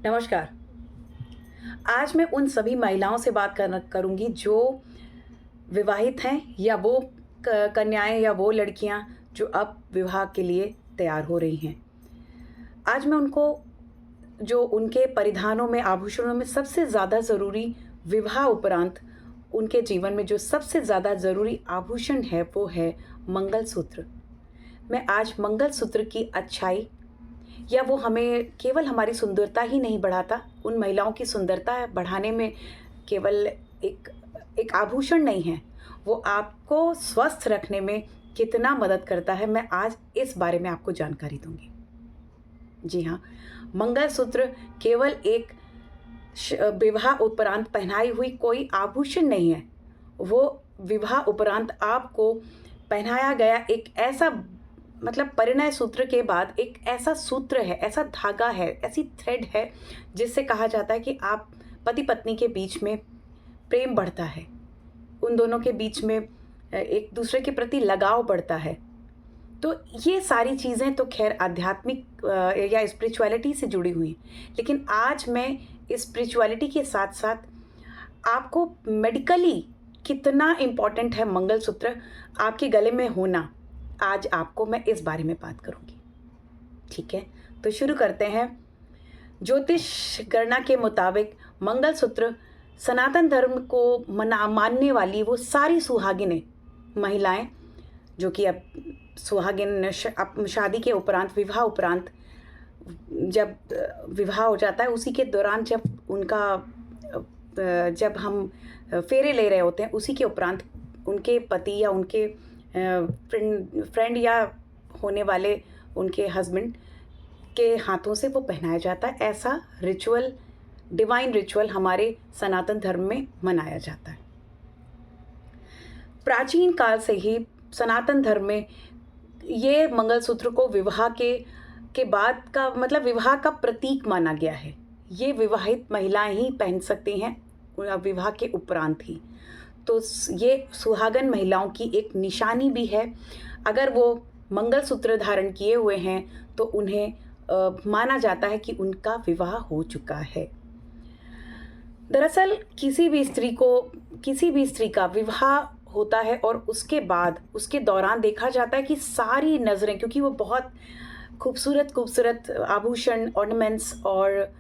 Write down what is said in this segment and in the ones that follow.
नमस्कार। आज मैं उन सभी महिलाओं से बात करूँगी जो विवाहित हैं या वो क कन्याएँ या वो लड़कियाँ जो अब विवाह के लिए तैयार हो रही हैं। आज मैं उनको जो उनके परिधानों में, आभूषणों में सबसे ज़्यादा ज़रूरी विवाह उपरांत उनके जीवन में जो सबसे ज़्यादा ज़रूरी आभूषण है, वो है मंगलसूत्र। मैं आज मंगलसूत्र की अच्छाई या वो हमें केवल हमारी सुंदरता ही नहीं बढ़ाता, उन महिलाओं की सुंदरता बढ़ाने में केवल एक एक आभूषण नहीं है, वो आपको स्वस्थ रखने में कितना मदद करता है, मैं आज इस बारे में आपको जानकारी दूँगी। जी हाँ, मंगलसूत्र केवल एक विवाह उपरांत पहनाई हुई कोई आभूषण नहीं है, वो विवाह उपरांत आपको पहनाया गया एक ऐसा परिणय सूत्र के बाद एक ऐसा सूत्र है, ऐसा धागा है, ऐसी थ्रेड है, जिससे कहा जाता है कि आप पति-पत्नी के बीच में प्रेम बढ़ता है। उन दोनों के बीच में एक दूसरे के प्रति लगाव बढ़ता है। तो ये सारी चीज़ें तो ख़ैर आध्यात्मिक या स्पिरिचुअलिटी से जुड़ी हुई हैं। लेकिन आज मैं स्पिरिचुअलिटी के साथ-साथ आपको मेडिकली कितना इम्पोर्टेंट है मंगलसूत्र आपके गले में होना, आज आपको मैं इस बारे में बात करूँगी। ठीक है? तो शुरू करते हैं। ज्योतिष गणना के मुताबिक मंगलसूत्र सनातन धर्म को मानने वाली वो सारी सुहागिनें महिलाएँ जो कि अब सुहागिन शादी के उपरांत, विवाह उपरांत जब विवाह हो जाता है, उसी के दौरान जब उनका जब हम फेरे ले रहे होते हैं, उसी के उपरांत उनके पति या उनके फ्रेंड या होने वाले उनके हस्बैंड के हाथों से वो पहनाया जाता है। ऐसा रिचुअल, डिवाइन रिचुअल हमारे सनातन धर्म में मनाया जाता है। प्राचीन काल से ही सनातन धर्म में ये मंगलसूत्र को विवाह के बाद का विवाह का प्रतीक माना गया है। ये विवाहित महिलाएं ही पहन सकती हैं विवाह के उपरांत ही। तो ये सुहागन महिलाओं की एक निशानी भी है। अगर वो मंगलसूत्र धारण किए हुए हैं तो उन्हें माना जाता है कि उनका विवाह हो चुका है। दरअसल किसी भी स्त्री का विवाह होता है और उसके बाद, उसके दौरान देखा जाता है कि सारी नज़रें, क्योंकि वो बहुत खूबसूरत आभूषण, ऑर्नामेंट्स और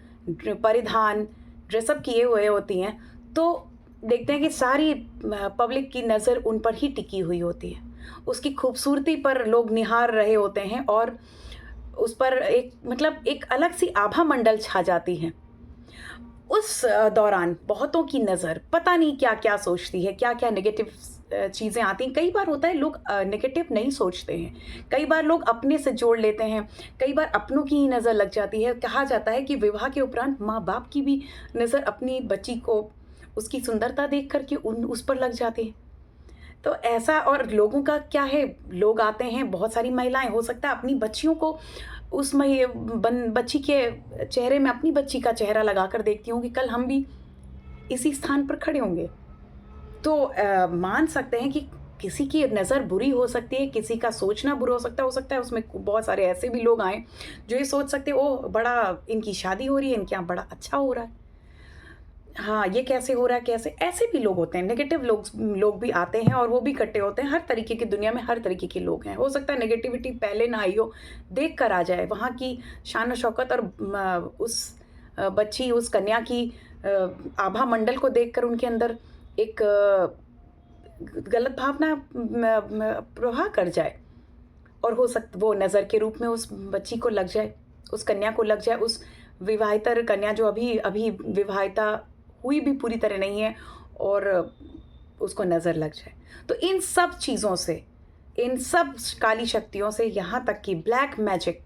परिधान, ड्रेसअप किए हुए होती हैं, तो देखते हैं कि सारी पब्लिक की नज़र उन पर ही टिकी हुई होती है। उसकी खूबसूरती पर लोग निहार रहे होते हैं और उस पर एक अलग सी आभा मंडल छा जाती है। उस दौरान बहुतों की नज़र पता नहीं क्या-क्या सोचती है, क्या-क्या नेगेटिव चीज़ें आती हैं। कई बार होता है लोग नेगेटिव नहीं सोचते हैं, कई बार लोग अपने से जोड़ लेते हैं, कई बार अपनों की ही नज़र लग जाती है। कहा जाता है कि विवाह के उपरांत माँ-बाप की भी नज़र अपनी बच्ची को उसकी सुंदरता देख कर के उस पर लग जाती है। तो ऐसा, और लोगों का क्या है, लोग आते हैं, बहुत सारी महिलाएँ हो सकता है अपनी बच्चियों को उस बच्ची के चेहरे में अपनी बच्ची का चेहरा लगाकर देखती हूँ कि कल हम भी इसी स्थान पर खड़े होंगे। तो मान सकते हैं कि किसी की नज़र बुरी हो सकती है, किसी का सोचना बुरा हो सकता है उसमें बहुत सारे ऐसे भी लोग आएँ जो ये सोच सकते हैं, ओह! बड़ा इनकी शादी हो रही है, इनके यहाँ बड़ा अच्छा हो रहा है। हाँ, ये कैसे हो रहा है, कैसे? ऐसे भी लोग होते हैं, नेगेटिव लोग भी आते हैं और वो भी इकट्ठे होते हैं। हर तरीके की दुनिया में हर तरीके के लोग हैं। हो सकता है नेगेटिविटी पहले ना आई हो, देख कर आ जाए। वहाँ की शान-ओ-शौकत और उस बच्ची, उस कन्या की आभा मंडल को देखकर उनके अंदर एक गलत भावना प्रवाह कर जाए और वो नज़र के रूप में उस बच्ची को लग जाए, उस कन्या को लग जाए, उस विवाहितर कन्या जो अभी अभी विवाहिता हुई भी पूरी तरह नहीं है और उसको नज़र लग जाए। तो इन सब चीज़ों से, इन सब काली शक्तियों से, यहाँ तक कि ब्लैक मैजिक,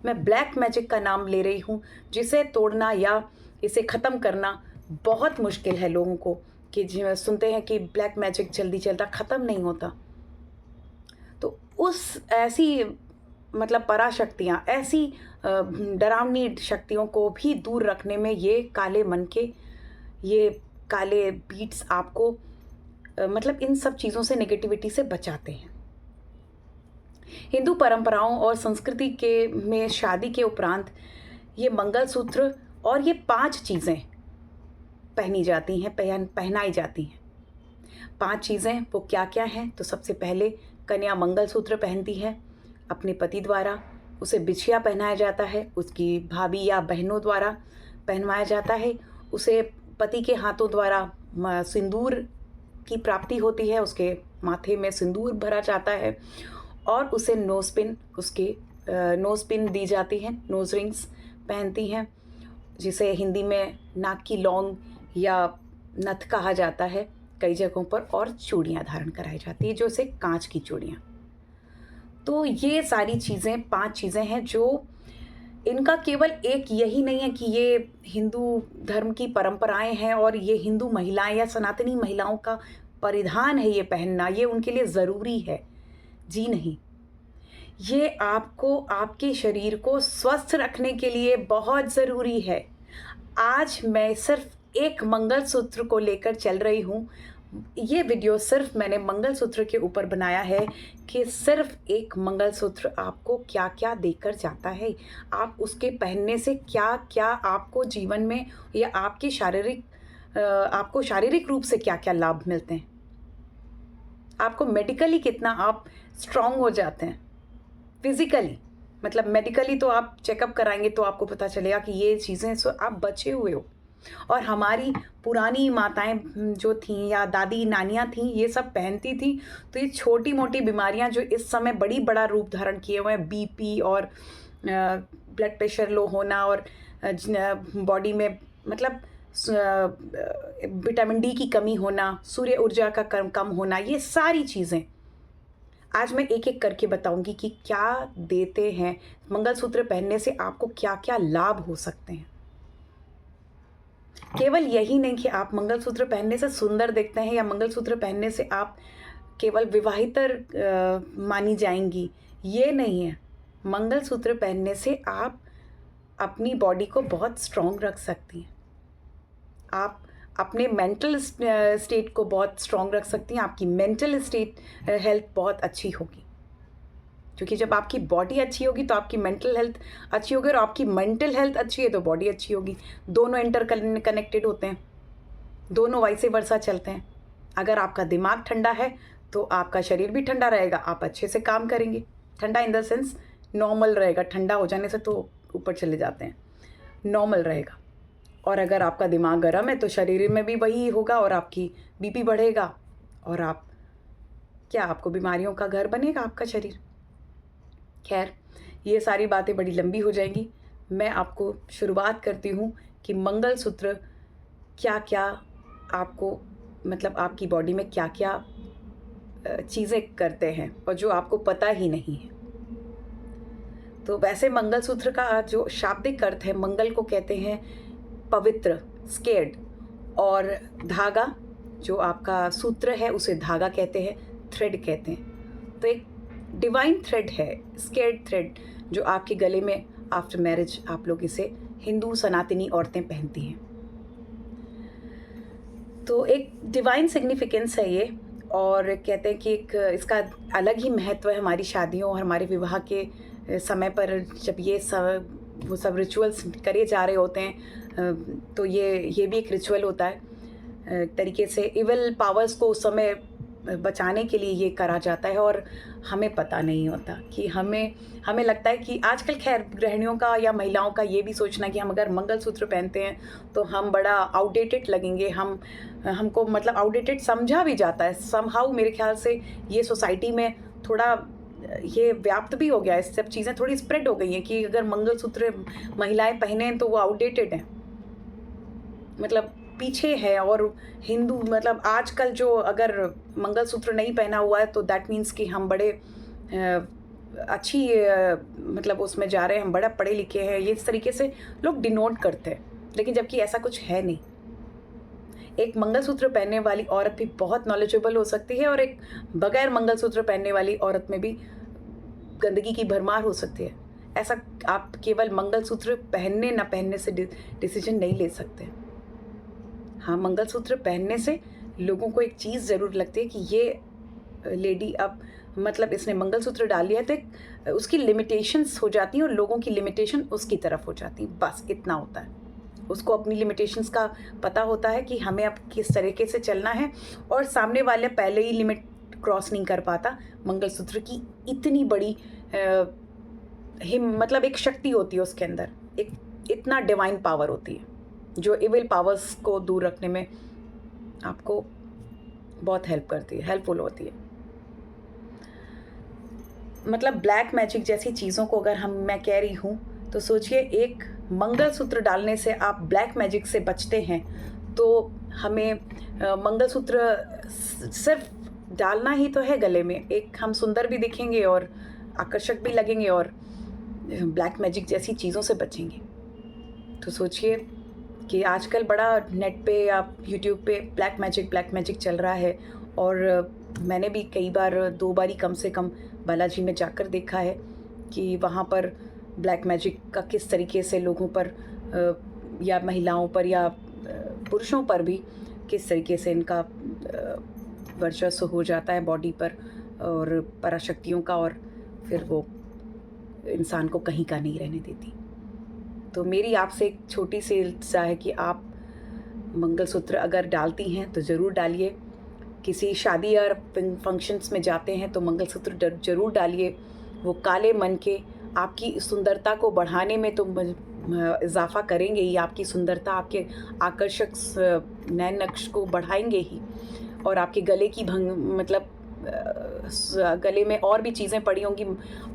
मैं ब्लैक मैजिक का नाम ले रही हूँ, जिसे तोड़ना या इसे ख़त्म करना बहुत मुश्किल है लोगों को, कि सुनते हैं कि ब्लैक मैजिक जल्दी ख़त्म नहीं होता। तो उस ऐसी पराशक्तियाँ, ऐसी डरावनी शक्तियों को भी दूर रखने में ये काले मन के, ये काले बीट्स आपको इन सब चीज़ों से, नेगेटिविटी से बचाते हैं। हिंदू परंपराओं और संस्कृति के में शादी के उपरांत ये मंगलसूत्र और ये 5 चीज़ें पहनी जाती हैं, पहनाई जाती हैं। 5 चीज़ें वो क्या-क्या हैं? तो सबसे पहले कन्या मंगलसूत्र पहनती है अपने पति द्वारा, उसे बिछिया पहनाया जाता है, उसकी भाभी या बहनों द्वारा पहनवाया जाता है, उसे पति के हाथों द्वारा सिंदूर की प्राप्ति होती है, उसके माथे में सिंदूर भरा जाता है और उसे नोज़ पिन दी जाती है, नोज़ रिंग्स पहनती हैं, जिसे हिंदी में नाक की लौंग या नथ कहा जाता है कई जगहों पर, और चूड़ियाँ धारण कराई जाती है, जो से काँच की चूड़ियाँ। तो ये सारी चीज़ें 5 चीज़ें हैं जो, इनका केवल एक यही नहीं है कि ये हिंदू धर्म की परंपराएं हैं और ये हिंदू महिलाएं या सनातनी महिलाओं का परिधान है ये पहनना, ये उनके लिए ज़रूरी है। जी नहीं, ये आपको आपके शरीर को स्वस्थ रखने के लिए बहुत ज़रूरी है। आज मैं सिर्फ एक मंगलसूत्र को लेकर चल रही हूँ। ये वीडियो सिर्फ मैंने मंगलसूत्र के ऊपर बनाया है कि सिर्फ एक मंगलसूत्र आपको क्या-क्या देकर जाता है। आप उसके पहनने से क्या-क्या आपको जीवन में या आपको शारीरिक रूप से क्या-क्या लाभ मिलते हैं। आपको मेडिकली कितना आप स्ट्रॉन्ग हो जाते हैं। फिज़िकली मतलब मेडिकली तो आप चेकअप कराएँगे तो आपको पता चलेगा कि ये चीज़ें से आप बचे हुए हो। और हमारी पुरानी माताएँ जो थीं या दादी नानियाँ थीं, ये सब पहनती थीं, तो ये छोटी-मोटी बीमारियाँ जो इस समय बड़ा रूप धारण किए हुए हैं, बीपी और ब्लड प्रेशर लो होना और बॉडी में मतलब विटामिन डी की कमी होना, सूर्य ऊर्जा का कम होना, ये सारी चीज़ें आज मैं एक-एक करके बताऊँगी कि क्या देते हैं, मंगलसूत्र पहनने से आपको क्या-क्या लाभ हो सकते हैं। केवल यही नहीं कि आप मंगलसूत्र पहनने से सुंदर दिखते हैं या मंगलसूत्र पहनने से आप केवल विवाहितर मानी जाएँगी, ये नहीं है। मंगलसूत्र पहनने से आप अपनी बॉडी को बहुत स्ट्रॉन्ग रख सकती हैं। आप अपने मेंटल स्टेट को बहुत स्ट्रॉन्ग रख सकती हैं, आपकी मेंटल स्टेट हेल्थ बहुत अच्छी होगी। क्योंकि जब आपकी बॉडी अच्छी होगी तो आपकी मेंटल हेल्थ अच्छी होगी, और आपकी मेंटल हेल्थ अच्छी है तो बॉडी अच्छी होगी। दोनों कनेक्टेड होते हैं, दोनों वाइस वर्सा चलते हैं। अगर आपका दिमाग ठंडा है तो आपका शरीर भी ठंडा रहेगा, आप अच्छे से काम करेंगे। ठंडा इन द सेंस नॉर्मल रहेगा, ठंडा हो जाने से तो ऊपर चले जाते हैं, नॉर्मल रहेगा। और अगर आपका दिमाग गर्म है तो शरीर में भी वही होगा और आपकी बीपी बढ़ेगा और आपको बीमारियों का घर बनेगा आपका शरीर। खैर, ये सारी बातें बड़ी लंबी हो जाएंगी। मैं आपको शुरुआत करती हूँ कि मंगलसूत्र क्या-क्या आपको मतलब आपकी बॉडी में क्या-क्या चीज़ें करते हैं और जो आपको पता ही नहीं है। तो वैसे मंगलसूत्र का जो शाब्दिक अर्थ है, मंगल को कहते हैं पवित्र, स्केर्ड, और धागा जो आपका सूत्र है उसे धागा कहते हैं, थ्रेड कहते हैं। तो एक डिवाइन थ्रेड है, स्केर्ड थ्रेड, जो आपके गले में आफ्टर मैरिज आप लोग इसे हिंदू सनातनी औरतें पहनती हैं। तो एक डिवाइन सिग्निफिकेंस है ये, और कहते हैं कि एक इसका अलग ही महत्व है हमारी शादियों और हमारे विवाह के समय पर, जब वो सब रिचुअल्स करे जा रहे होते हैं, तो ये भी एक रिचुअल होता है। तरीके से इविल पावर्स को उस समय बचाने के लिए ये करा जाता है, और हमें पता नहीं होता कि हमें लगता है कि आजकल खैर गृहिणियों का या महिलाओं का ये भी सोचना कि हम अगर मंगलसूत्र पहनते हैं तो हम बड़ा आउटडेटेड लगेंगे, हमको मतलब आउटडेटेड समझा भी जाता है समहाउ। मेरे ख्याल से ये सोसाइटी में थोड़ा ये व्याप्त भी हो गया है, सब चीज़ें थोड़ी स्प्रेड हो गई हैं कि अगर मंगलसूत्र महिलाएं पहने तो वो आउटडेटेड हैं, मतलब पीछे है। और हिंदू मतलब आजकल जो अगर मंगलसूत्र नहीं पहना हुआ है तो दैट मीन्स कि हम बड़े अच्छी मतलब उसमें जा रहे हैं, हम बड़ा पढ़े लिखे हैं, ये इस तरीके से लोग डिनोट करते हैं, लेकिन जबकि ऐसा कुछ है नहीं। एक मंगलसूत्र पहनने वाली औरत भी बहुत नॉलेजेबल हो सकती है, और एक बगैर मंगलसूत्र पहनने वाली औरत में भी गंदगी की भरमार हो सकती है। ऐसा आप केवल मंगलसूत्र पहनने ना पहनने से डिसीजन नहीं ले सकते। हाँ, मंगलसूत्र पहनने से लोगों को एक चीज़ ज़रूर लगती है कि ये लेडी अब मतलब इसने मंगलसूत्र डाल लिया, तो उसकी लिमिटेशंस हो जाती हैं और लोगों की लिमिटेशन उसकी तरफ हो जाती है, बस इतना होता है। उसको अपनी लिमिटेशंस का पता होता है कि हमें अब किस तरीके से चलना है, और सामने वाले पहले ही लिमिट क्रॉस नहीं कर पाता। मंगलसूत्र की इतनी बड़ी मतलब एक शक्ति होती है उसके अंदर, एक इतना डिवाइन पावर होती है जो इविल पावर्स को दूर रखने में आपको बहुत हेल्पफुल होती है। मतलब ब्लैक मैजिक जैसी चीज़ों को अगर मैं कह रही हूँ, तो सोचिए एक मंगलसूत्र डालने से आप ब्लैक मैजिक से बचते हैं। तो हमें मंगलसूत्र सिर्फ डालना ही तो है गले में, एक हम सुंदर भी दिखेंगे और आकर्षक भी लगेंगे और ब्लैक मैजिक जैसी चीज़ों से बचेंगे। तो सोचिए कि आजकल बड़ा नेट पे या यूट्यूब पे ब्लैक मैजिक चल रहा है, और मैंने भी कई बार 2 बारी कम से कम बालाजी में जाकर देखा है कि वहाँ पर ब्लैक मैजिक का किस तरीके से लोगों पर या महिलाओं पर या पुरुषों पर भी किस तरीके से इनका वर्चस्व हो जाता है बॉडी पर और पराशक्तियों का, और फिर वो इंसान को कहीं का नहीं रहने देती। तो मेरी आपसे एक छोटी सी इल्तिजा है कि आप मंगलसूत्र अगर डालती हैं तो ज़रूर डालिए। किसी शादी या फंक्शंस में जाते हैं तो मंगलसूत्र ज़रूर डालिए। वो काले मन के आपकी सुंदरता को बढ़ाने में तो इजाफ़ा करेंगे ही, आपकी सुंदरता, आपके आकर्षक नैन नक्श को बढ़ाएंगे ही, और आपके गले की मतलब गले में और भी चीज़ें पड़ी होंगी,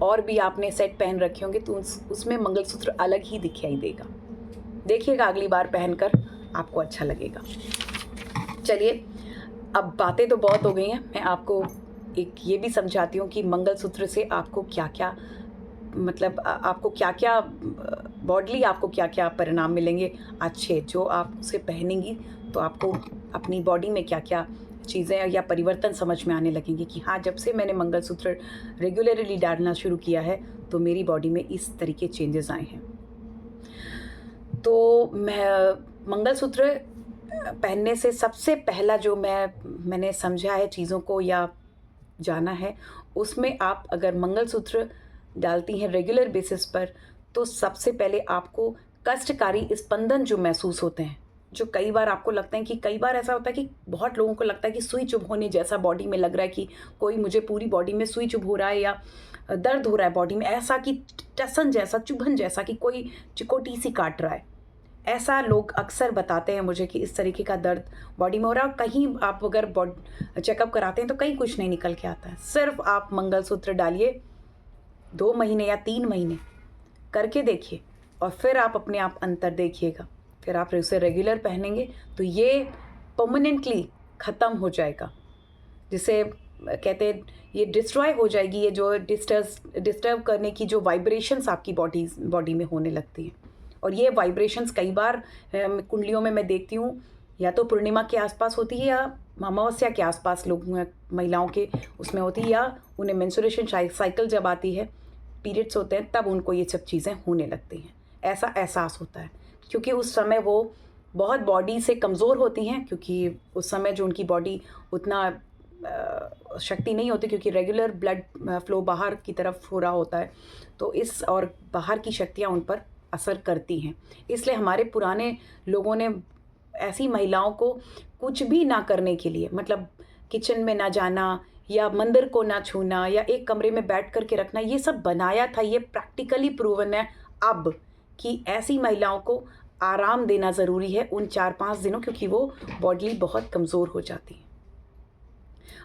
और भी आपने सेट पहन रखे होंगे, तो उसमें मंगलसूत्र अलग ही दिखाई देगा। देखिएगा अगली बार पहनकर, आपको अच्छा लगेगा। चलिए, अब बातें तो बहुत हो गई हैं, मैं आपको एक ये भी समझाती हूँ कि मंगलसूत्र से आपको क्या क्या, मतलब आपको क्या क्या बॉडली, आपको क्या क्या परिणाम मिलेंगे अच्छे, जो आप उसे पहनेंगी तो आपको अपनी बॉडी में क्या क्या चीज़ें या परिवर्तन समझ में आने लगेंगे कि हाँ, जब से मैंने मंगलसूत्र रेगुलरली डालना शुरू किया है तो मेरी बॉडी में इस तरीके चेंजेस आए हैं। तो मंगलसूत्र पहनने से सबसे पहला जो मैंने समझा है चीज़ों को या जाना है, उसमें आप अगर मंगलसूत्र डालती हैं रेगुलर बेसिस पर, तो सबसे पहले आपको कष्टकारी स्पंदन जो महसूस होते हैं, जो कई बार आपको लगता है कि कई बार ऐसा होता है कि बहुत लोगों को लगता है कि सुई चुभ होने जैसा बॉडी में लग रहा है, कि कोई मुझे पूरी बॉडी में सुई चुभ हो रहा है या दर्द हो रहा है बॉडी में, ऐसा कि टसन जैसा, चुभन जैसा, कि कोई चिकोटी सी काट रहा है। ऐसा लोग अक्सर बताते हैं मुझे कि इस तरीके का दर्द बॉडी में हो रहा है। कहीं आप अगर चेकअप कराते हैं तो कहीं कुछ नहीं निकल के आता है। सिर्फ आप मंगलसूत्र डालिए, 2 महीने या 3 महीने करके देखिए, और फिर आप अपने आप अंतर देखिएगा। फिर आप उसे रेगुलर पहनेंगे तो ये परमानेंटली ख़त्म हो जाएगा, जिसे कहते हैं ये डिस्ट्रॉय हो जाएगी, ये जो डिस्टर्ब करने की जो वाइब्रेशंस आपकी बॉडी में होने लगती हैं। और ये वाइब्रेशंस कई बार कुंडलियों में मैं देखती हूँ, या तो पूर्णिमा के आसपास होती है या अमावस्या के आसपास लोग महिलाओं के उसमें होती है, या उन्हें मेंस्ट्रुएशन साइकिल जब आती है, पीरियड्स होते हैं, तब उनको ये सब चीज़ें होने लगती हैं। ऐसा एहसास होता है क्योंकि उस समय वो बहुत बॉडी से कमज़ोर होती हैं, क्योंकि उस समय जो उनकी बॉडी उतना शक्ति नहीं होती, क्योंकि रेगुलर ब्लड फ्लो बाहर की तरफ हो रहा होता है, तो इस और बाहर की शक्तियाँ उन पर असर करती हैं। इसलिए हमारे पुराने लोगों ने ऐसी महिलाओं को कुछ भी ना करने के लिए, मतलब किचन में ना जाना या मंदिर को ना छूना या एक कमरे में बैठ कर के रखना, ये सब बनाया था। ये प्रैक्टिकली प्रूवन है अब कि ऐसी महिलाओं को आराम देना ज़रूरी है उन 4-5 दिनों, क्योंकि वो बॉडी बहुत कमज़ोर हो जाती है।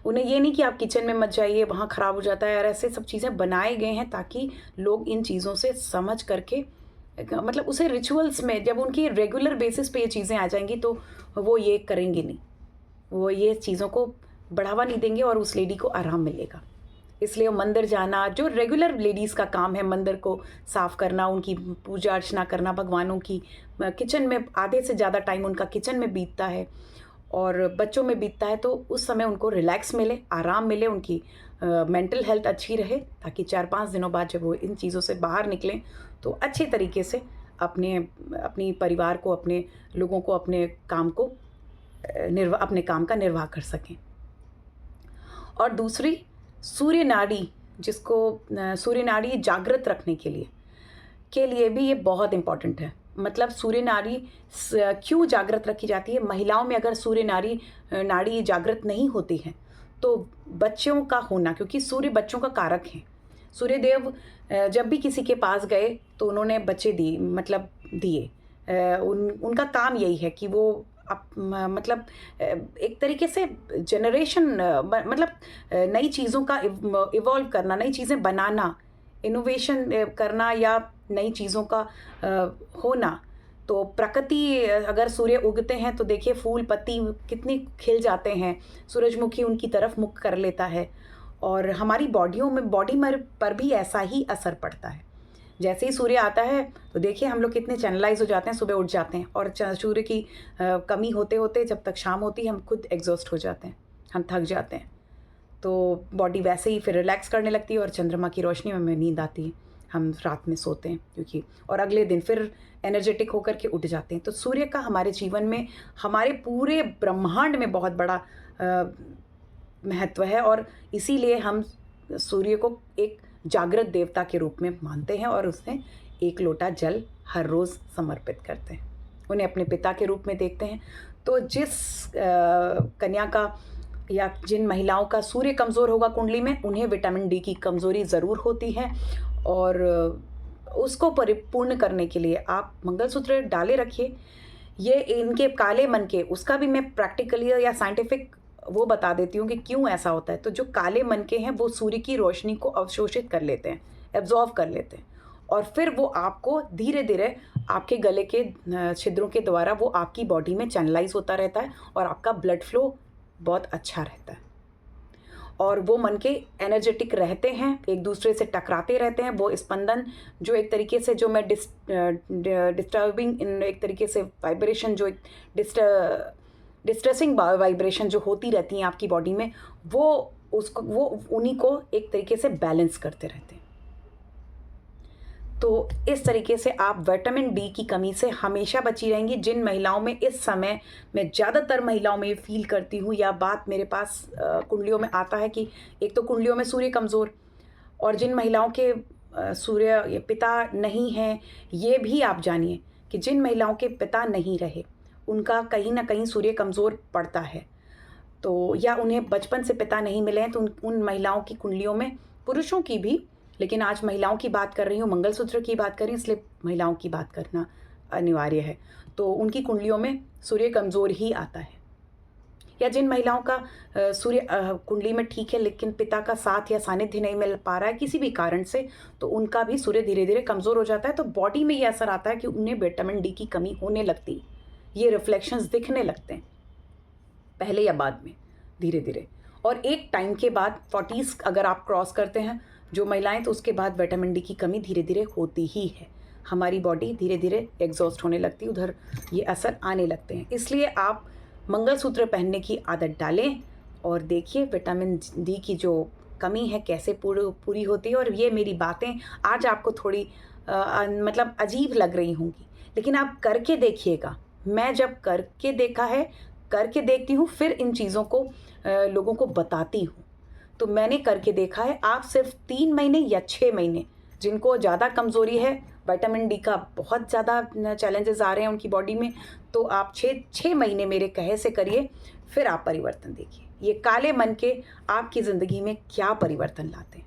उन्हें ये नहीं कि आप किचन में मत जाइए, वहाँ ख़राब हो जाता है, और ऐसे सब चीज़ें बनाए गए हैं ताकि लोग इन चीज़ों से समझ करके, मतलब उसे रिचुअल्स में जब उनकी रेगुलर बेसिस पे ये चीज़ें आ जाएंगी तो वो ये करेंगे नहीं, वो ये चीज़ों को बढ़ावा नहीं देंगे और उस लेडी को आराम मिलेगा। इसलिए मंदिर जाना, जो रेगुलर लेडीज़ का काम है, मंदिर को साफ़ करना, उनकी पूजा अर्चना करना, भगवानों की, किचन में आधे से ज़्यादा टाइम उनका किचन में बीतता है और बच्चों में बीतता है, तो उस समय उनको रिलैक्स मिले, आराम मिले, उनकी मेंटल हेल्थ अच्छी रहे, ताकि 4-5 दिनों बाद जब वो इन चीज़ों से बाहर निकलें तो अच्छे तरीके से अपनी परिवार को, अपने लोगों को, अपने काम को अपने काम का निर्वाह कर सकें। और दूसरी, सूर्य नाड़ी, जिसको सूर्य नाड़ी जागृत रखने के लिए भी ये बहुत इम्पॉर्टेंट है। मतलब सूर्य नाड़ी क्यों जागृत रखी जाती है? महिलाओं में अगर सूर्य नाड़ी जागृत नहीं होती है तो बच्चों का होना, क्योंकि सूर्य बच्चों का कारक है। सूर्यदेव जब भी किसी के पास गए तो उन्होंने बच्चे दिए। उनका काम यही है कि वो मतलब एक तरीके से जनरेशन मतलब नई चीज़ों का इवॉल्व करना, नई चीज़ें बनाना, इनोवेशन करना या नई चीज़ों का होना। तो प्रकृति अगर सूर्य उगते हैं तो देखिए फूल पत्ती कितने खिल जाते हैं, सूरजमुखी उनकी तरफ मुख कर लेता है और हमारी बॉडी मर पर भी ऐसा ही असर पड़ता है। जैसे ही सूर्य आता है तो देखिए हम लोग कितने चैनलाइज हो जाते हैं, सुबह उठ जाते हैं और सूर्य की कमी होते होते जब तक शाम होती है हम खुद एग्जॉस्ट हो जाते हैं, हम थक जाते हैं। तो बॉडी वैसे ही फिर रिलैक्स करने लगती है और चंद्रमा की रोशनी में हमें नींद आती है, हम रात में सोते हैं क्योंकि, और अगले दिन फिर एनर्जेटिक होकर के उठ जाते हैं। तो सूर्य का हमारे जीवन में, हमारे पूरे ब्रह्मांड में बहुत बड़ा महत्व है और इसीलिए हम सूर्य को एक जागृत देवता के रूप में मानते हैं और उसमें एक लोटा जल हर रोज़ समर्पित करते हैं, उन्हें अपने पिता के रूप में देखते हैं। तो जिस कन्या का या जिन महिलाओं का सूर्य कमज़ोर होगा कुंडली में, उन्हें विटामिन डी की कमज़ोरी ज़रूर होती है और उसको परिपूर्ण करने के लिए आप मंगलसूत्र डाले रखिए। ये इनके काले मन के, उसका भी मैं प्रैक्टिकली या साइंटिफिक वो बता देती हूँ कि क्यों ऐसा होता है। तो जो काले मन के हैं वो सूर्य की रोशनी को अवशोषित कर लेते हैं, एब्जॉर्व कर लेते हैं और फिर वो आपको धीरे धीरे आपके गले के छिद्रों के द्वारा वो आपकी बॉडी में चैनलाइज होता रहता है और आपका ब्लड फ्लो बहुत अच्छा रहता है और वो मन के एनर्जेटिक रहते हैं, एक दूसरे से टकराते रहते हैं। वो स्पंदन जो एक तरीके से, जो मैं डिस्टर्बिंग इन एक तरीके से वाइब्रेशन, जो एक डिस्ट्रेसिंग वाइब्रेशन जो होती रहती हैं आपकी बॉडी में, वो उन्हीं को एक तरीके से बैलेंस करते रहते हैं। तो इस तरीके से आप विटामिन डी की कमी से हमेशा बची रहेंगी। जिन महिलाओं में इस समय, मैं ज़्यादातर महिलाओं में फील करती हूँ या बात मेरे पास कुंडलियों में आता है कि एक तो कुंडलियों में सूर्य कमज़ोर, और जिन महिलाओं के सूर्य पिता नहीं हैं, ये भी आप जानिए कि जिन महिलाओं के पिता नहीं रहे उनका कहीं ना कहीं सूर्य कमज़ोर पड़ता है। तो या उन्हें बचपन से पिता नहीं मिले हैं तो उन महिलाओं की कुंडलियों में, पुरुषों की भी, लेकिन आज महिलाओं की बात कर रही हूँ, मंगलसूत्र की बात कर रही हूँ, इसलिए महिलाओं की बात करना अनिवार्य है। तो उनकी कुंडलियों में सूर्य कमज़ोर ही आता है। या जिन महिलाओं का सूर्य कुंडली में ठीक है लेकिन पिता का साथ या सानिध्य नहीं मिल पा रहा है किसी भी कारण से, तो उनका भी सूर्य धीरे धीरे कमज़ोर हो जाता है। तो बॉडी में ये असर आता है कि उन्हें विटामिन डी की कमी होने लगती है, ये रिफ्लेक्शंस दिखने लगते हैं पहले या बाद में धीरे धीरे। और एक टाइम के बाद 40s अगर आप क्रॉस करते हैं जो महिलाएं, तो उसके बाद विटामिन डी की कमी धीरे धीरे होती ही है। हमारी बॉडी धीरे धीरे एग्जॉस्ट होने लगती है, उधर ये असर आने लगते हैं। इसलिए आप मंगलसूत्र पहनने की आदत डालें और देखिए विटामिन डी की जो कमी है कैसे पूरी होती है। और ये मेरी बातें आज आपको थोड़ी मतलब अजीब लग रही होंगी, लेकिन आप करके देखिएगा। मैं जब करके देखा है, करके देखती हूँ, फिर इन चीज़ों को लोगों को बताती हूँ। तो मैंने करके देखा है, आप सिर्फ 3 महीने या 6 महीने, जिनको ज़्यादा कमज़ोरी है, विटामिन डी का बहुत ज़्यादा चैलेंजेस आ रहे हैं उनकी बॉडी में, तो आप 6 महीने मेरे कहे से करिए, फिर आप परिवर्तन देखिए। ये काले मन के आपकी ज़िंदगी में क्या परिवर्तन लाते हैं,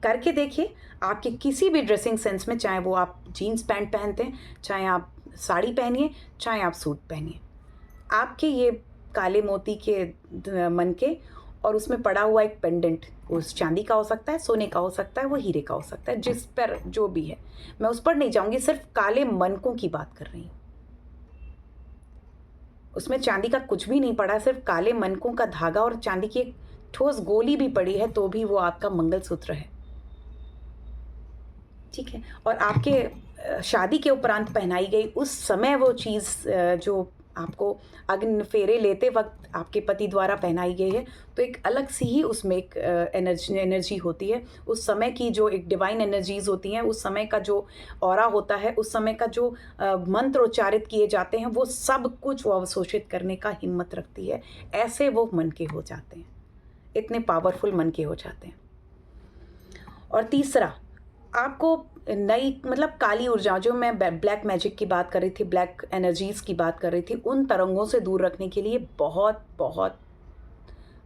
करके देखिए। आपके किसी भी ड्रेसिंग सेंस में, चाहे वो आप जीन्स पैंट पहनते हैं, चाहे आप साड़ी पहनिए, चाहे आप सूट पहनिए, आपके ये काले मोती के मन के और उसमें पड़ा हुआ एक पेंडेंट, उस चांदी का हो सकता है, सोने का हो सकता है, वो हीरे का हो सकता है, जिस पर जो भी है, मैं उस पर नहीं जाऊंगी, सिर्फ काले मनकों की बात कर रही हूँ। उसमें चांदी का कुछ भी नहीं पड़ा, सिर्फ काले मनकों का धागा और चांदी की एक ठोस गोली भी पड़ी है, तो भी वो आपका मंगलसूत्र है, ठीक है। और आपके शादी के उपरांत पहनाई गई उस समय वो चीज़ जो आपको अग्नि फेरे लेते वक्त आपके पति द्वारा पहनाई गई है, तो एक अलग सी ही उसमें एक एनर्जी होती है। उस समय की जो एक डिवाइन एनर्जीज होती हैं, उस समय का जो ऑरा होता है, उस समय का जो मंत्र उच्चारित किए जाते हैं, वो सब कुछ वो अवशोषित करने का हिम्मत रखती है। ऐसे वो मन के हो जाते हैं, इतने पावरफुल मन के हो जाते हैं। और तीसरा, आपको नई मतलब काली ऊर्जा, जो मैं ब्लैक मैजिक की बात कर रही थी, ब्लैक एनर्जीज़ की बात कर रही थी, उन तरंगों से दूर रखने के लिए बहुत बहुत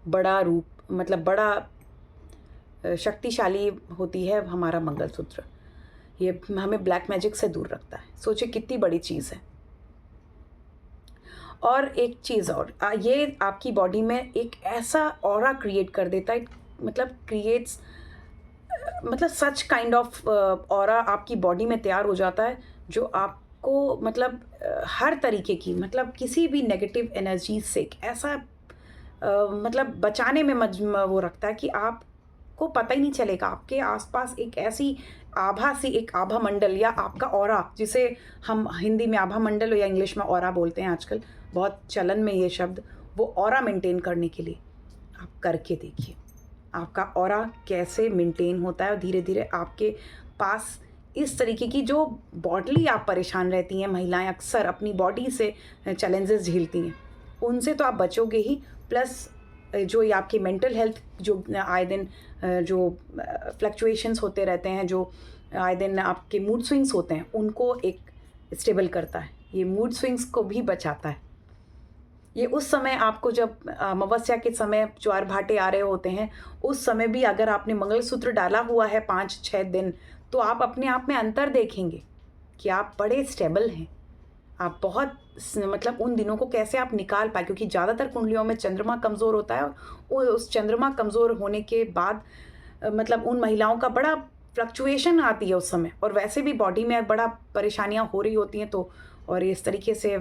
बड़ा रूप, मतलब बड़ा शक्तिशाली होती है हमारा मंगलसूत्र। ये हमें ब्लैक मैजिक से दूर रखता है। सोचिए कितनी बड़ी चीज़ है। और एक चीज़ और, ये आपकी बॉडी में एक ऐसा ऑरा क्रिएट कर देता है, मतलब क्रिएट्स, मतलब सच काइंड ऑफ ऑरा आपकी बॉडी में तैयार हो जाता है, जो आपको मतलब हर तरीके की, मतलब किसी भी नेगेटिव एनर्जी से एक ऐसा मतलब बचाने में वो रखता है कि आपको पता ही नहीं चलेगा। आपके आसपास एक ऐसी आभा सी, एक आभा मंडल या आपका ऑरा, जिसे हम हिंदी में आभा मंडल या इंग्लिश में ऑरा बोलते हैं, आजकल बहुत चलन में ये शब्द, वो ऑरा मेंटेन करने के लिए आप करके देखिए आपका ऑरा कैसे मेंटेन होता है। और धीरे धीरे आपके पास इस तरीके की जो बॉडली आप परेशान रहती हैं, महिलाएं अक्सर अपनी बॉडी से चैलेंजेस झेलती हैं, उनसे तो आप बचोगे ही, प्लस जो ये आपकी मेंटल हेल्थ जो आए दिन जो फ्लक्चुएशंस होते रहते हैं, जो आए दिन आपके मूड स्विंग्स होते हैं, उनको एक स्टेबल करता है। ये मूड स्विंग्स को भी बचाता है। ये उस समय आपको, जब अमावस्या के समय ज्वार भाटे आ रहे होते हैं, उस समय भी अगर आपने मंगलसूत्र डाला हुआ है 5-6 दिन, तो आप अपने आप में अंतर देखेंगे कि आप बड़े स्टेबल हैं। आप बहुत मतलब उन दिनों को कैसे आप निकाल पाए, क्योंकि ज़्यादातर कुंडलियों में चंद्रमा कमज़ोर होता है, और उस चंद्रमा कमज़ोर होने के बाद मतलब उन महिलाओं का बड़ा फ्लक्चुएशन आती है उस समय, और वैसे भी बॉडी में बड़ा परेशानियां हो रही होती हैं। तो और इस तरीके से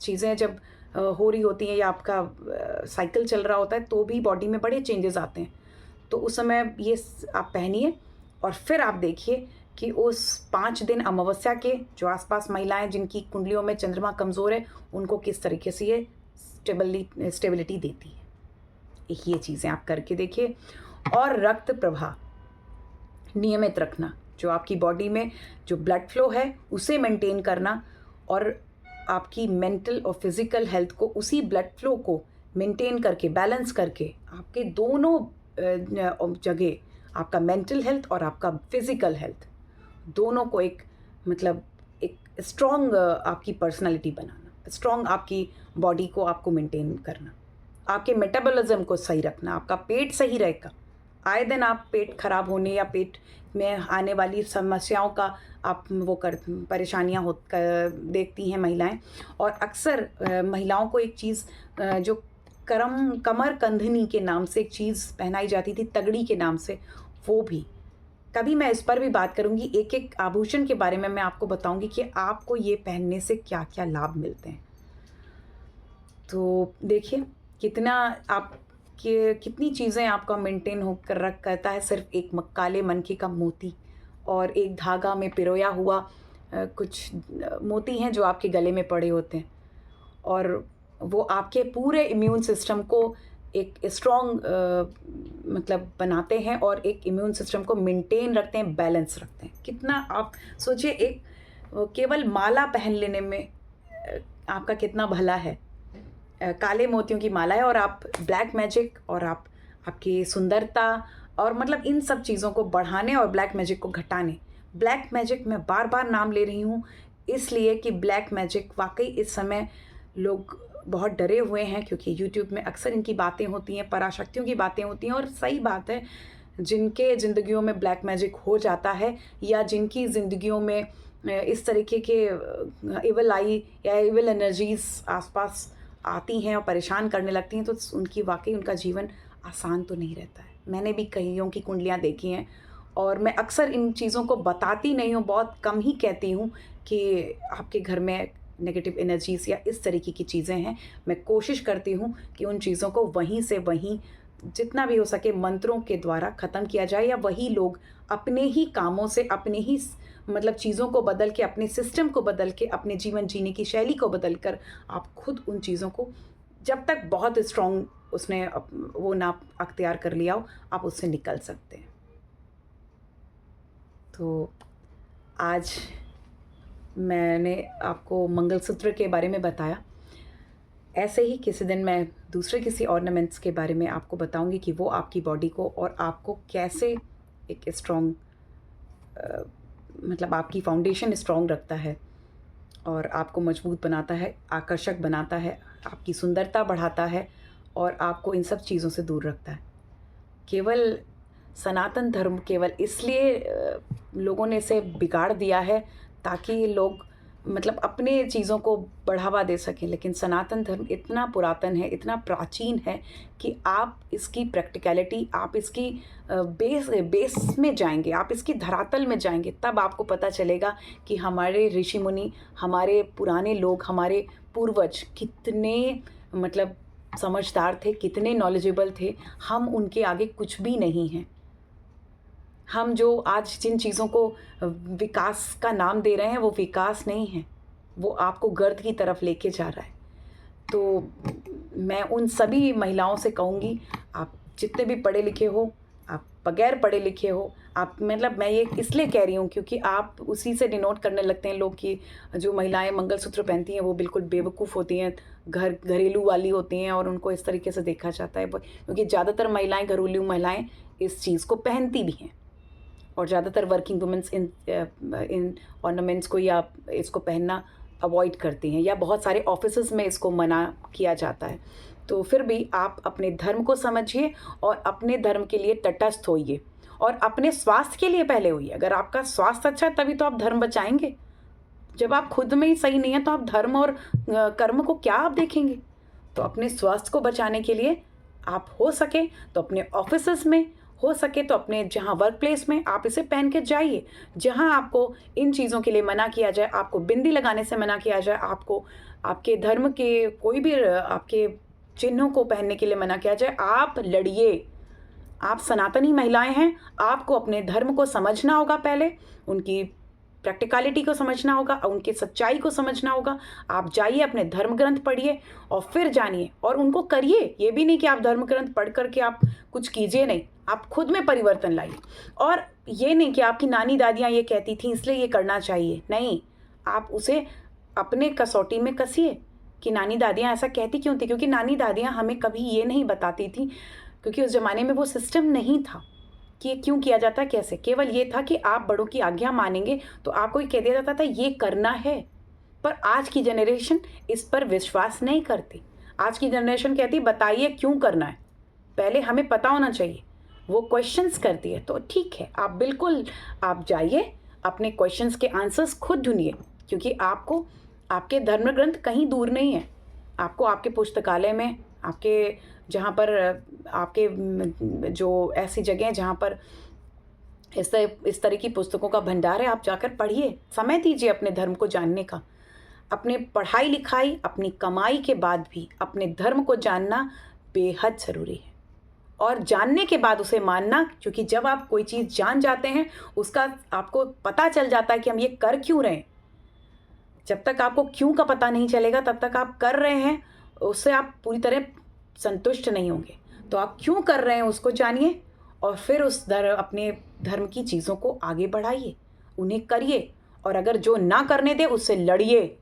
चीज़ें जब हो रही होती हैं या आपका साइकिल चल रहा होता है, तो भी बॉडी में बड़े चेंजेस आते हैं। तो उस समय ये आप पहनिए, और फिर आप देखिए कि उस 5 दिन अमावस्या के जो आसपास महिलाएं जिनकी कुंडलियों में चंद्रमा कमज़ोर है, उनको किस तरीके से ये स्टेबिलिटी देती है। ये चीज़ें आप करके देखिए। और रक्त प्रवाह नियमित रखना, जो आपकी बॉडी में जो ब्लड फ्लो है उसे मेंटेन करना, और आपकी मेंटल और फिज़िकल हेल्थ को, उसी ब्लड फ्लो को मेंटेन करके, बैलेंस करके, आपके दोनों जगह, आपका मेंटल हेल्थ और आपका फिज़िकल हेल्थ, दोनों को एक मतलब एक स्ट्रॉन्ग आपकी पर्सनालिटी बनाना, स्ट्रॉन्ग आपकी बॉडी को आपको मेंटेन करना, आपके मेटाबॉलिज्म को सही रखना, आपका पेट सही रहेगा। आए दिन आप पेट खराब होने या पेट में आने वाली समस्याओं का आप वो परेशानियां देखती हैं महिलाएं। और अक्सर महिलाओं को एक चीज़ जो कमर कंधनी के नाम से एक चीज़ पहनाई जाती थी, तगड़ी के नाम से, वो भी कभी मैं इस पर भी बात करूंगी। एक एक आभूषण के बारे में मैं आपको बताऊंगी कि आपको ये पहनने से क्या क्या लाभ मिलते हैं। तो देखिए कितना कितनी चीज़ें आपका मेंटेन होकर रख करता है सिर्फ एक काले मनके का मोती और एक धागा में पिरोया हुआ कुछ मोती हैं जो आपके गले में पड़े होते हैं, और वो आपके पूरे इम्यून सिस्टम को एक स्ट्रॉन्ग मतलब बनाते हैं और एक इम्यून सिस्टम को मेंटेन रखते हैं, बैलेंस रखते हैं। कितना आप सोचिए, एक केवल माला पहन लेने में आपका कितना भला है। काले मोतियों की माला है, और आप ब्लैक मैजिक और आपकी सुंदरता और मतलब इन सब चीज़ों को बढ़ाने और ब्लैक मैजिक को घटाने। ब्लैक मैजिक मैं बार बार नाम ले रही हूँ इसलिए कि ब्लैक मैजिक वाकई इस समय लोग बहुत डरे हुए हैं, क्योंकि यूट्यूब में अक्सर इनकी बातें होती हैं, पराशक्तियों की बातें होती हैं। और सही बात है, जिनके ज़िंदगियों में ब्लैक मैजिक हो जाता है या जिनकी ज़िंदगियों में इस तरीके के इविल आई या इविल एनर्जीज़ आसपास आती हैं और परेशान करने लगती हैं, तो उनकी वाकई उनका जीवन आसान तो नहीं रहता है। मैंने भी कईयों की कुंडलियाँ देखी हैं, और मैं अक्सर इन चीज़ों को बताती नहीं हूँ, बहुत कम ही कहती हूँ कि आपके घर में नेगेटिव एनर्जीज़ या इस तरीके की चीज़ें हैं। मैं कोशिश करती हूँ कि उन चीज़ों को वहीं से वहीं जितना भी हो सके मंत्रों के द्वारा ख़त्म किया जाए, या वही लोग अपने ही कामों से, अपने ही मतलब चीज़ों को बदल के, अपने सिस्टम को बदल के, अपने जीवन जीने की शैली को बदल कर आप खुद उन चीज़ों को, जब तक बहुत स्ट्रॉन्ग उसने वो ना अख्तियार कर लिया हो, आप उससे निकल सकते हैं। तो आज मैंने आपको मंगलसूत्र के बारे में बताया। ऐसे ही किसी दिन मैं दूसरे किसी ऑर्नामेंट्स के बारे में आपको बताऊंगी कि वो आपकी बॉडी को और आपको कैसे एक स्ट्रॉन्ग मतलब आपकी फाउंडेशन स्ट्रॉन्ग रखता है और आपको मजबूत बनाता है, आकर्षक बनाता है, आपकी सुंदरता बढ़ाता है और आपको इन सब चीज़ों से दूर रखता है। केवल सनातन धर्म केवल इसलिए लोगों ने इसे बिगाड़ दिया है ताकि लोग मतलब अपने चीज़ों को बढ़ावा दे सकें, लेकिन सनातन धर्म इतना पुरातन है, इतना प्राचीन है कि आप इसकी प्रैक्टिकलिटी, आप इसकी बेस में जाएंगे, आप इसकी धरातल में जाएंगे, तब आपको पता चलेगा कि हमारे ऋषि मुनि, हमारे पुराने लोग, हमारे पूर्वज कितने मतलब समझदार थे, कितने नॉलेजेबल थे। हम उनके आगे कुछ भी नहीं हैं। हम जो आज जिन चीज़ों को विकास का नाम दे रहे हैं वो विकास नहीं है, वो आपको गर्द की तरफ लेके जा रहा है। तो मैं उन सभी महिलाओं से कहूँगी, आप जितने भी पढ़े लिखे हो, आप बगैर पढ़े लिखे हो, आप मतलब मैं ये इसलिए कह रही हूँ क्योंकि आप उसी से डिनोट करने लगते हैं लोग कि जो महिलाएं मंगलसूत्र पहनती हैं वो बिल्कुल बेवकूफ़ होती हैं, घरेलू वाली होती हैं और उनको इस तरीके से देखा जाता है, क्योंकि ज़्यादातर महिलाएं, घरेलू महिलाएं इस चीज़ को पहनती भी हैं और ज़्यादातर वर्किंग वुमेंस इन ऑर्नामेंट्स को या इसको पहनना अवॉइड करती हैं, या बहुत सारे ऑफिसेज़ में इसको मना किया जाता है। तो फिर भी आप अपने धर्म को समझिए और अपने धर्म के लिए तटस्थ होइए और अपने स्वास्थ्य के लिए पहले होइए। अगर आपका स्वास्थ्य अच्छा है तभी तो आप धर्म बचाएंगे। जब आप खुद में ही सही नहीं है तो आप धर्म और कर्म को क्या आप देखेंगे। तो अपने स्वास्थ्य को बचाने के लिए आप हो सके तो अपने ऑफिसेस में, हो सके तो अपने जहाँ वर्क प्लेस में आप इसे पहन के जाइए। जहाँ आपको इन चीज़ों के लिए मना किया जाए, आपको बिंदी लगाने से मना किया जाए, आपको आपके धर्म के कोई भी आपके चिन्हों को पहनने के लिए मना किया जाए, आप लड़िए। आप सनातनी महिलाएं हैं, आपको अपने धर्म को समझना होगा, पहले उनकी प्रैक्टिकलिटी को समझना होगा, उनकी सच्चाई को समझना होगा। आप जाइए, अपने धर्म ग्रंथ पढ़िए और फिर जानिए और उनको करिए। ये भी नहीं कि आप धर्म ग्रंथ पढ़ करके आप कुछ कीजिए, नहीं, आप खुद में परिवर्तन लाइए। और ये नहीं कि आपकी नानी दादियाँ ये कहती थी इसलिए ये करना चाहिए, नहीं, आप उसे अपने कसौटी में कसिए कि नानी दादियाँ ऐसा कहती क्यों थी। क्योंकि नानी दादियाँ हमें कभी ये नहीं बताती थी, क्योंकि उस ज़माने में वो सिस्टम नहीं था कि ये क्यों किया जाता है, कैसे। केवल ये था कि आप बड़ों की आज्ञा मानेंगे तो आपको ये कह दिया जाता था ये करना है। पर आज की जनरेशन इस पर विश्वास नहीं करती। आज की जनरेशन कहती बताइए क्यों करना है, पहले हमें पता होना चाहिए। वो क्वेश्चंस करती है। तो ठीक है, आप बिल्कुल आप जाइए, अपने क्वेश्चंस के आंसर्स खुद ढूंढिए, क्योंकि आपको आपके धर्म ग्रंथ कहीं दूर नहीं है। आपको आपके पुस्तकालय में, आपके जहाँ पर आपके जो ऐसी जगह हैं जहाँ पर इस तरह की पुस्तकों का भंडार है, आप जाकर पढ़िए, समय दीजिए अपने धर्म को जानने का। अपने पढ़ाई लिखाई, अपनी कमाई के बाद भी अपने धर्म को जानना बेहद ज़रूरी है और जानने के बाद उसे मानना, क्योंकि जब आप कोई चीज़ जान जाते हैं उसका आपको पता चल जाता है कि हम ये कर क्यों रहे हैं। जब तक आपको क्यों का पता नहीं चलेगा तब तक आप कर रहे हैं, उससे आप पूरी तरह संतुष्ट नहीं होंगे। तो आप क्यों कर रहे हैं उसको जानिए और फिर अपने धर्म की चीज़ों को आगे बढ़ाइए, उन्हें करिए। और अगर जो ना करने दे उससे लड़िए,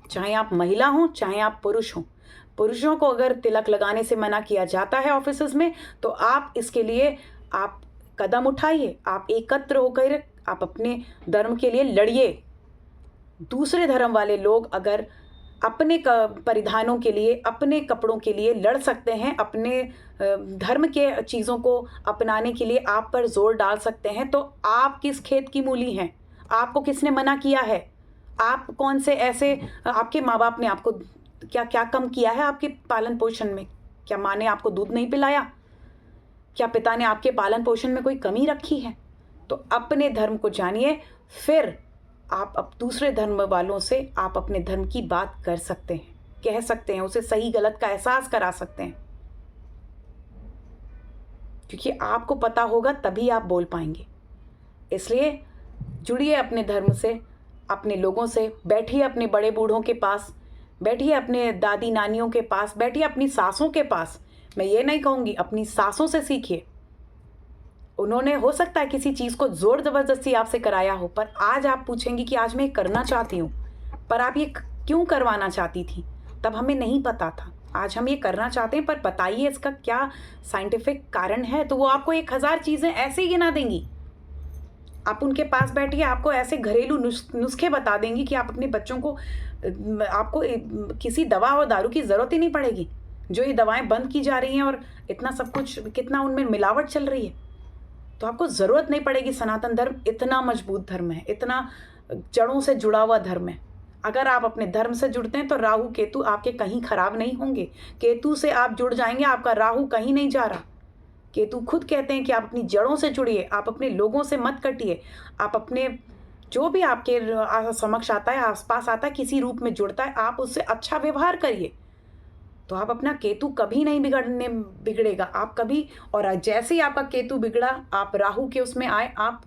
चाहे आप महिला हों चाहे आप पुरुष हों। पुरुषों को अगर तिलक लगाने से मना किया जाता है ऑफिसेज में, तो आप इसके लिए आप कदम उठाइए, आप एकत्र होकर आप अपने धर्म के लिए लड़िए। दूसरे धर्म वाले लोग अगर अपने परिधानों के लिए, अपने कपड़ों के लिए लड़ सकते हैं, अपने धर्म के चीज़ों को अपनाने के लिए आप पर जोर डाल सकते हैं, तो आप किस खेत की मूली हैं? आपको किसने मना किया है? आप कौन से ऐसे, आपके माँ बाप ने आपको क्या क्या कम किया है आपके पालन पोषण में? क्या माँ ने आपको दूध नहीं पिलाया? क्या पिता ने आपके पालन पोषण में कोई कमी रखी है? तो अपने धर्म को जानिए, फिर आप अब दूसरे धर्म वालों से आप अपने धर्म की बात कर सकते हैं, कह सकते हैं, उसे सही गलत का एहसास करा सकते हैं, क्योंकि आपको पता होगा तभी आप बोल पाएंगे। इसलिए जुड़िए अपने धर्म से, अपने लोगों से, बैठिए अपने बड़े बूढ़ों के पास, बैठिए अपने दादी नानियों के पास, बैठिए अपनी सासों के पास। मैं ये नहीं कहूँगी, अपनी सासों से सीखिए। उन्होंने हो सकता है किसी चीज़ को ज़ोर ज़बरदस्ती आपसे कराया हो, पर आज आप पूछेंगी कि आज मैं ये करना चाहती हूँ, पर आप ये क्यों करवाना चाहती थी? तब हमें नहीं पता था, आज हम ये करना चाहते हैं, पर बताइए इसका क्या साइंटिफिक कारण है। तो वो आपको 1000 चीज़ें ऐसे ही गिना देंगी। आप उनके पास बैठिए, आपको ऐसे घरेलू नुस्खे बता देंगी कि आप अपने बच्चों को आपको किसी दवा और दारू की ज़रूरत ही नहीं पड़ेगी। जो ये दवाएँ बंद की जा रही हैं और इतना सब कुछ कितना उनमें मिलावट चल रही है। तो आपको ज़रूरत नहीं पड़ेगी। सनातन धर्म इतना मजबूत धर्म है, इतना जड़ों से जुड़ा हुआ धर्म है। अगर आप अपने धर्म से जुड़ते हैं तो राहु केतु आपके कहीं खराब नहीं होंगे। केतु से आप जुड़ जाएँगे, आपका राहु कहीं नहीं जा रहा। केतु खुद कहते हैं कि आप अपनी जड़ों से जुड़िए, आप अपने लोगों से मत कटिए। आप अपने जो भी आपके समक्ष आता है, आस-पास आता है, किसी रूप में जुड़ता है, आप उससे अच्छा व्यवहार करिए। तो आप अपना केतु कभी नहीं बिगड़ेगा। आप कभी और जैसे ही आपका केतु बिगड़ा, आप राहु के उसमें आए, आप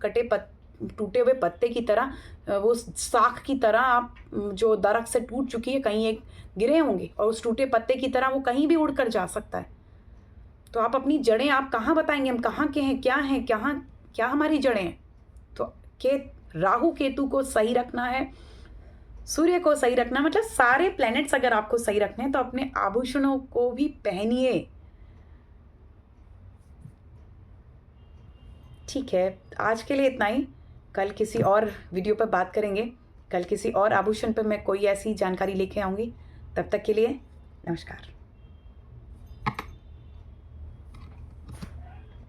टूटे हुए पत्ते की तरह वो शाख की तरह आप जो दरख्त से टूट चुकी है, कहीं एक गिरे होंगे और उस टूटे पत्ते की तरह वो कहीं भी उड़कर जा सकता है। तो आप अपनी जड़ें आप कहाँ बताएँगे, हम कहाँ के हैं, क्या हमारी जड़ें हैं? तो के राहु केतु को सही रखना है, सूर्य को सही रखना, मतलब सारे प्लैनेट्स अगर आपको सही रखने हैं तो अपने आभूषणों को भी पहनिए। ठीक है, आज के लिए इतना ही। कल किसी और वीडियो पर बात करेंगे। कल किसी और आभूषण पर मैं कोई ऐसी जानकारी लेके आऊँगी। तब तक के लिए नमस्कार।